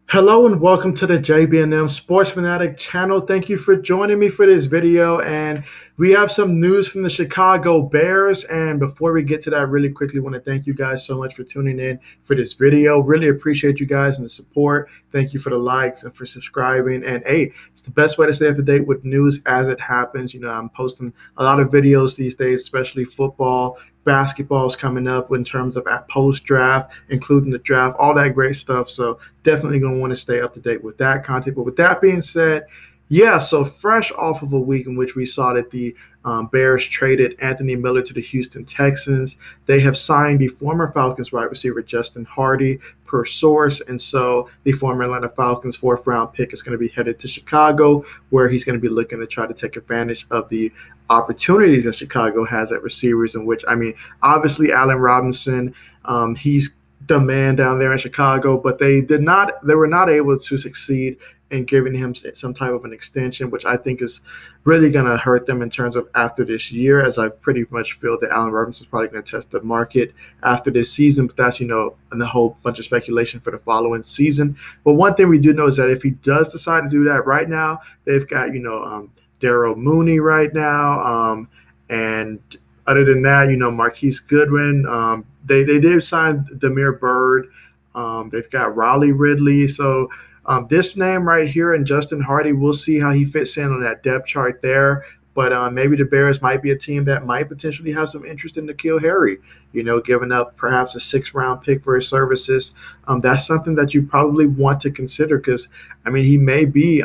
Hello and welcome to the JB&M Sports Fanatic channel. Thank you for joining me for this video. And we have some news from the Chicago Bears. And before we get to that, really quickly, want to thank you guys so much for tuning in for this video. Really appreciate you guys and the support. Thank you for the likes and for subscribing. And hey, it's the best way to stay up to date with news as it happens. You know, I'm posting a lot of videos these days, especially football. Basketball's coming up in terms of at post-draft, including the draft, all that great stuff. So definitely going to want to stay up to date with that content. But with that being said, yeah, so fresh off of a week in which we saw that the Bears traded Anthony Miller to the Houston Texans. They have signed the former Falcons wide receiver Justin Hardy per source. And so the former Atlanta Falcons 4th-round pick is going to be headed to Chicago, where he's going to be looking to try to take advantage of the opportunities that Chicago has at receivers, in which, I mean, obviously Allen Robinson, he's the man down there in Chicago, but they were not able to succeed in giving him some type of an extension, which I think is really going to hurt them in terms of after this year, as I pretty much feel that Allen Robinson is probably going to test the market after this season. But that's, and a whole bunch of speculation for the following season. But one thing we do know is that if he does decide to do that right now, they've got, Darrell Mooney right now. And other than that, Marquise Goodwin. They did sign Damiere Byrd. They've got Raleigh Ridley. So this name right here and Justin Hardy, we'll see how he fits in on that depth chart there. But maybe the Bears might be a team that might potentially have some interest in N'Keal Harry, giving up perhaps a 6th-round pick for his services. That's something that you probably want to consider because, I mean, he may be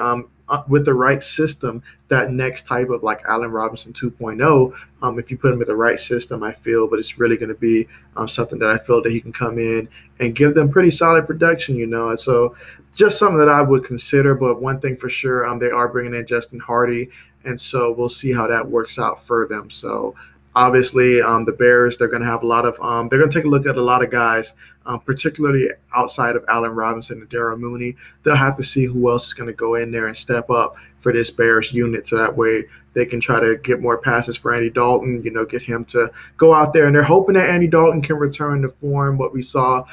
with the right system, that next type of like Allen Robinson 2.0. If you put him in the right system, I feel, but it's really going to be something that I feel that he can come in and give them pretty solid production, And so just something that I would consider. But one thing for sure, they are bringing in Justin Hardy, and so we'll see how that works out for them. So obviously, the Bears, they're going to have a lot of they're going to take a look at a lot of guys, particularly outside of Allen Robinson and Darrell Mooney. They'll have to see who else is going to go in there and step up for this Bears unit, so that way they can try to get more passes for Andy Dalton, get him to go out there. And they're hoping that Andy Dalton can return to form, what we saw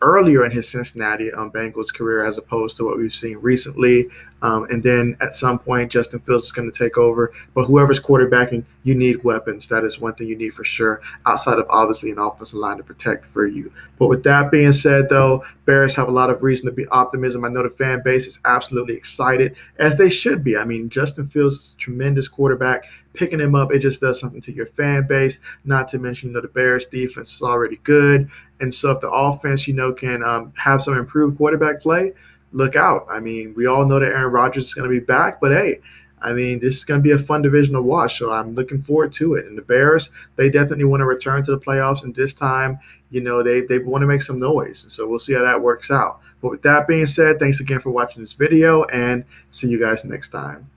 earlier in his Cincinnati Bengals career, as opposed to what we've seen recently. And then at some point, Justin Fields is going to take over. But whoever's quarterbacking, you need weapons. That is one thing you need for sure, outside of obviously an offensive line to protect for you. But with that being said, though, Bears have a lot of reason to be optimism. I know the fan base is absolutely excited, as they should be. I mean, Justin Fields is a tremendous quarterback. Picking him up, it just does something to your fan base. Not to mention, the Bears defense is already good. And so if the offense, can have some improved quarterback play, look out. I mean, we all know that Aaron Rodgers is going to be back, but hey, I mean, this is going to be a fun division to watch, so I'm looking forward to it. And the Bears, they definitely want to return to the playoffs, and this time, they want to make some noise. And so we'll see how that works out. But with that being said, thanks again for watching this video, and see you guys next time.